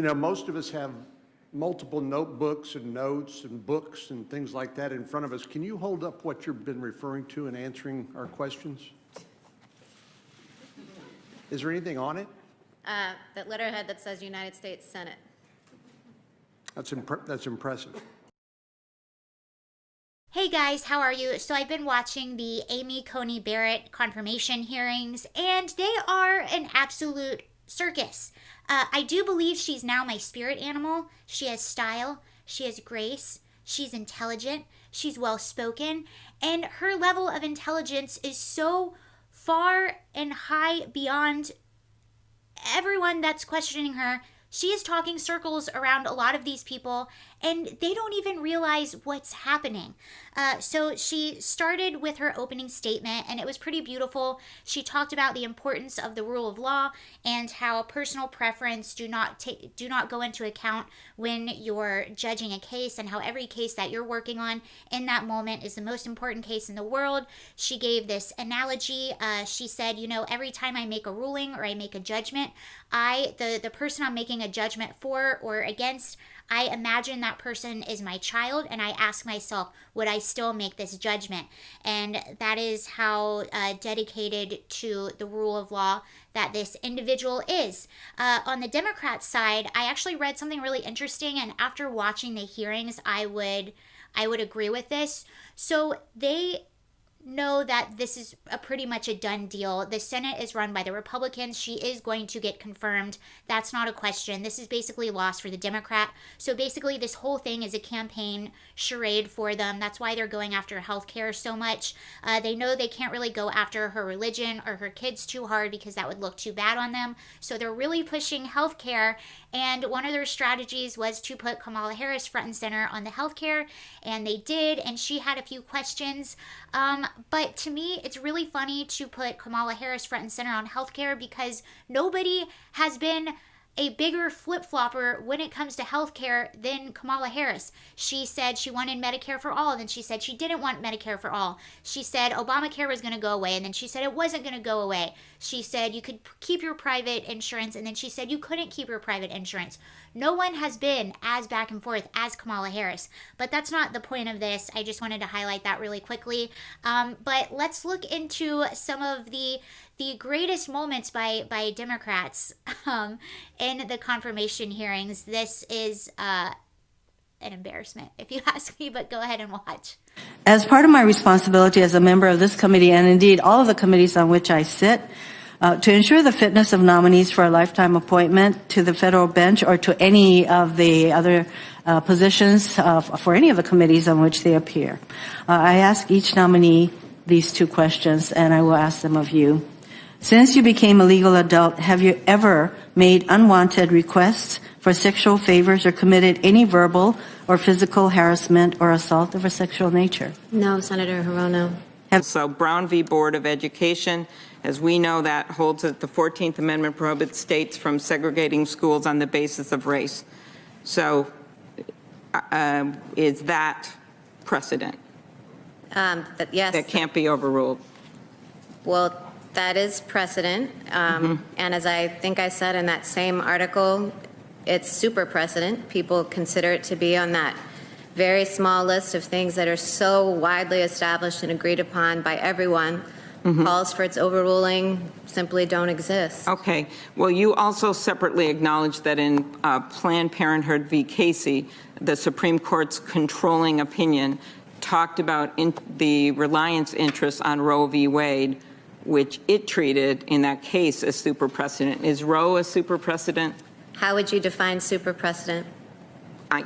You know, most of us have multiple notebooks and notes and books and things like that in front of us. Can you hold up what you've been referring to in answering our questions? Is there anything on it? That letterhead that says United States Senate. That's impressive. Hey guys, how are you? So I've been watching the Amy Coney Barrett confirmation hearings, and they are an absolute circus. I do believe she's now my spirit animal. She has style, she has grace, she's intelligent, she's well-spoken, and her level of intelligence is so far and high beyond everyone that's questioning her. She is talking circles around a lot of these people, and they don't even realize what's happening. So she started with her opening statement, and it was pretty beautiful. She talked about the importance of the rule of law and how personal preference do not go into account when you're judging a case, and how every case that you're working on in that moment is the most important case in the world. She gave this analogy. She said, you know, every time I make a ruling or I make a judgment, the person I'm making a judgment for or against, I imagine that person is my child, and I ask myself, would I still make this judgment? And that is how dedicated to the rule of law that this individual is. On the Democrat side, I actually read something really interesting, and after watching the hearings, I would agree with this. So they know that this is pretty much a done deal. The Senate is run by the Republicans. She is going to get confirmed. That's not a question. This is basically loss for the Democrat. So basically this whole thing is a campaign charade for them. That's why they're going after healthcare so much. They know they can't really go after her religion or her kids too hard because that would look too bad on them. So they're really pushing healthcare, and one of their strategies was to put Kamala Harris front and center on the healthcare, and they did, and she had a few questions. But to me, it's really funny to put Kamala Harris front and center on healthcare because nobody has been a bigger flip-flopper when it comes to healthcare than Kamala Harris. She said she wanted Medicare for all, and then she said she didn't want Medicare for all. She said Obamacare was going to go away, and then she said it wasn't going to go away. She said you could keep your private insurance, and then she said you couldn't keep your private insurance. No one has been as back and forth as Kamala Harris, but that's not the point of this. I just wanted to highlight that really quickly. But let's look into some of the greatest moments by Democrats in the confirmation hearings. This is an embarrassment, if you ask me, but go ahead and watch. As part of my responsibility as a member of this committee, and indeed all of the committees on which I sit, to ensure the fitness of nominees for a lifetime appointment to the federal bench or to any of the other positions for any of the committees on which they appear, I ask each nominee these two questions, and I will ask them of you. Since you became a legal adult, have you ever made unwanted requests for sexual favors or committed any verbal or physical harassment or assault of a sexual nature? No, Senator Hirono. So Brown v. Board of Education, as we know, that holds that the 14th Amendment prohibits states from segregating schools on the basis of race. So is that precedent? Yes. That can't be overruled? Well, that is precedent. And as I think I said in that same article, it's super precedent. People consider it to be on that very small list of things that are so widely established and agreed upon by everyone. Calls for its overruling simply don't exist. Okay. Well, you also separately acknowledged that in Planned Parenthood v. Casey, the Supreme Court's controlling opinion talked about the reliance interest on Roe v. Wade, which it treated in that case as super precedent. Is Roe a super precedent? How would you define super precedent? I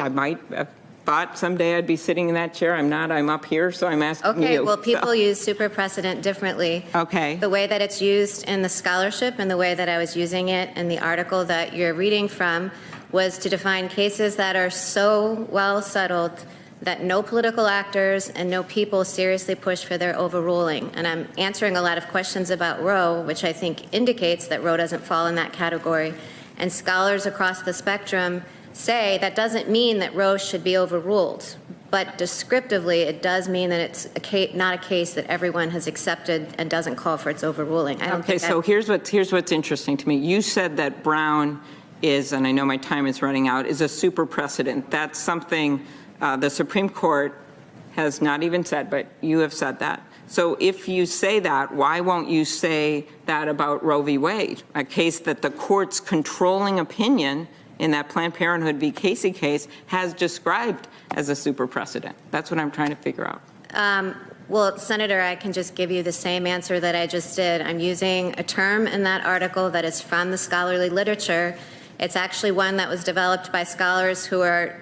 might have thought someday I'd be sitting in that chair. I'm not. I'm up here, so I'm asking you. Okay, well, people use super precedent differently. Okay. The way that it's used in the scholarship and the way that I was using it in the article that you're reading from was to define cases that are so well settled that no political actors and no people seriously push for their overruling. And I'm answering a lot of questions about Roe, which I think indicates that Roe doesn't fall in that category. And scholars across the spectrum say that doesn't mean that Roe should be overruled. But descriptively, it does mean that it's not a case that everyone has accepted and doesn't call for its overruling. I don't Okay, think so here's what's interesting to me. You said that Brown is, and I know my time is running out, is a super precedent. That's something the Supreme Court has not even said, but you have said that. So if you say that, why won't you say that about Roe v. Wade, a case that the court's controlling opinion in that Planned Parenthood v. Casey case has described as a super precedent? That's what I'm trying to figure out. Well, Senator, I can just give you the same answer that I just did. I'm using a term in that article that is from the scholarly literature. It's actually one that was developed by scholars who are,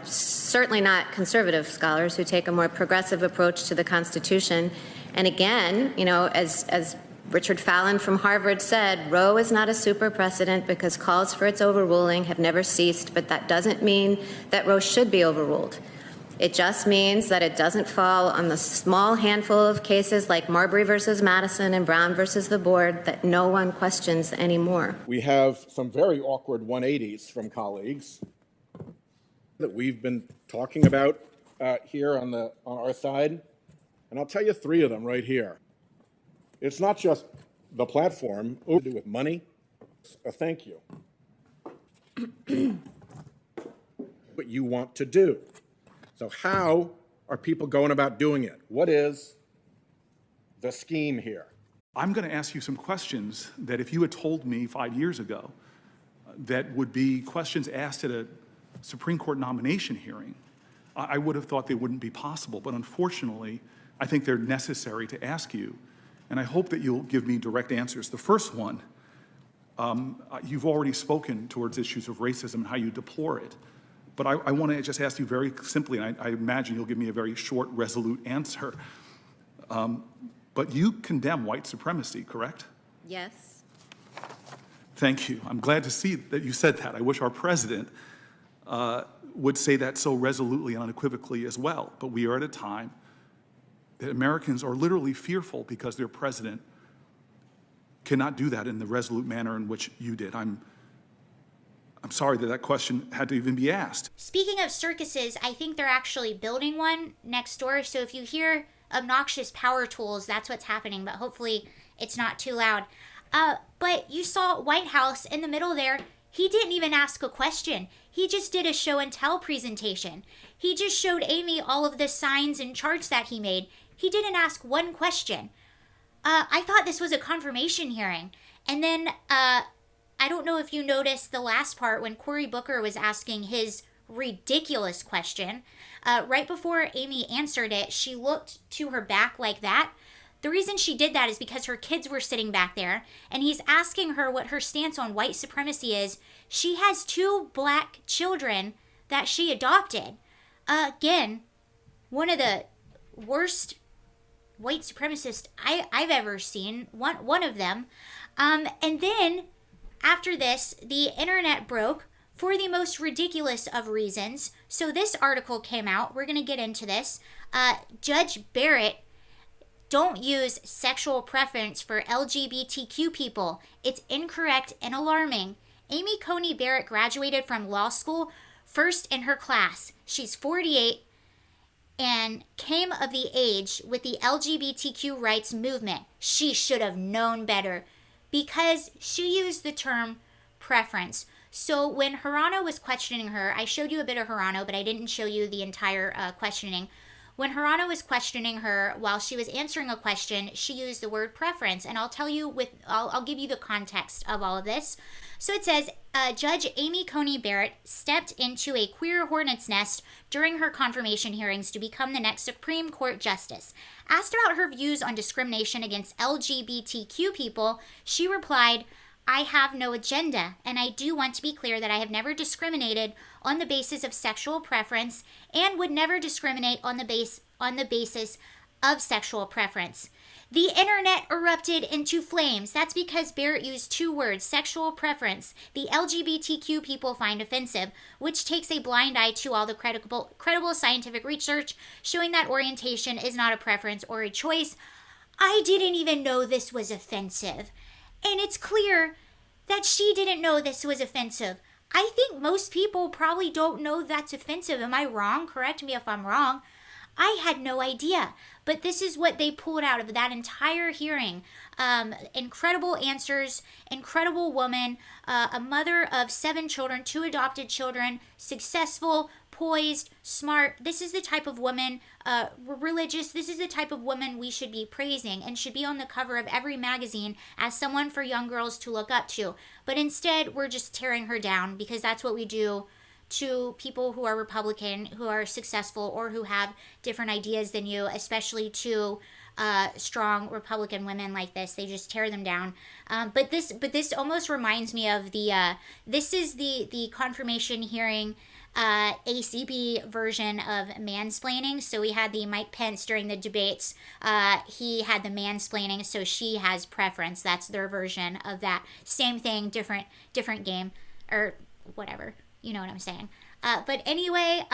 certainly not conservative scholars, who take a more progressive approach to the Constitution. And again, as Richard Fallon from Harvard said, Roe is not a super precedent because calls for its overruling have never ceased, but that doesn't mean that Roe should be overruled. It just means that it doesn't fall on the small handful of cases like Marbury versus Madison and Brown versus the board that no one questions anymore. We have some very awkward 180s from colleagues that we've been talking about here on our side, and I'll tell you 3 of them right here. It's not just the platform to do with money. A thank you. What you want to do. So how are people going about doing it? What is the scheme here? I'm going to ask you some questions that if you had told me 5 years ago that would be questions asked at a Supreme Court nomination hearing, I would have thought they wouldn't be possible. But unfortunately, I think they're necessary to ask you. And I hope that you'll give me direct answers. The first one, you've already spoken towards issues of racism and how you deplore it. But I want to just ask you very simply, and I imagine you'll give me a very short, resolute answer. But you condemn white supremacy, correct? Yes. Thank you. I'm glad to see that you said that. I wish our president would say that so resolutely and unequivocally as well. But we are at a time that Americans are literally fearful because their president cannot do that in the resolute manner in which you did. I'm sorry that question had to even be asked. Speaking of circuses, I think they're actually building one next door. So if you hear obnoxious power tools, that's what's happening. But hopefully it's not too loud. But you saw White House in the middle there. He didn't even ask a question. He just did a show and tell presentation. He just showed Amy all of the signs and charts that he made. He didn't ask one question. I thought this was a confirmation hearing. And then I don't know if you noticed the last part when Cory Booker was asking his ridiculous question. Right before Amy answered it, she looked to her back like that. The reason she did that is because her kids were sitting back there, and he's asking her what her stance on white supremacy is. She has 2 black children that she adopted. Again, one of the worst white supremacists I've ever seen, one of them. And then after this, the internet broke for the most ridiculous of reasons. So this article came out. We're going to get into this. Judge Barrett, don't use sexual preference for LGBTQ people. It's incorrect and alarming. Amy Coney Barrett graduated from law school first in her class. She's 48 and came of the age with the LGBTQ rights movement. She should have known better because she used the term preference. So when Hirano was questioning her, I showed you a bit of Hirano, but I didn't show you the entire questioning. When Hirano was questioning her while she was answering a question, she used the word preference, and I'll tell you I'll give you the context of all of this. So it says, Judge Amy Coney Barrett stepped into a queer hornet's nest during her confirmation hearings to become the next Supreme Court justice. Asked about her views on discrimination against LGBTQ people, she replied, I have no agenda, and I do want to be clear that I have never discriminated on the basis of sexual preference and would never discriminate on the basis of sexual preference. The internet erupted into flames. That's because Barrett used 2 words, sexual preference, the LGBTQ people find offensive, which takes a blind eye to all the credible scientific research showing that orientation is not a preference or a choice. I didn't even know this was offensive. And it's clear that she didn't know this was offensive. I think most people probably don't know that's offensive. Am I wrong? Correct me if I'm wrong. I had no idea. But this is what they pulled out of that entire hearing. Incredible answers, incredible woman, a mother of 7 children, 2 adopted children, successful, poised, smart. This is the type of woman, religious. This is the type of woman we should be praising and should be on the cover of every magazine as someone for young girls to look up to. But instead, we're just tearing her down because that's what we do to people who are Republican, who are successful, or who have different ideas than you, especially to strong Republican women like this. They just tear them down. But this almost reminds me of this is the confirmation hearing ACB version of mansplaining. So we had the Mike Pence during the debates. He had the mansplaining, so she has preference. That's their version of that. Same thing, different game, or whatever. You know what I'm saying. But anyway,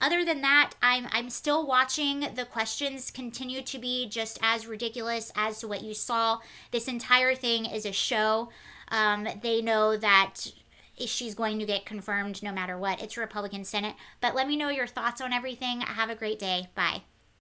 other than that, I'm still watching. The questions continue to be just as ridiculous as to what you saw. This entire thing is a show. They know that she's going to get confirmed no matter what. It's a Republican Senate. But let me know your thoughts on everything. Have a great day. Bye.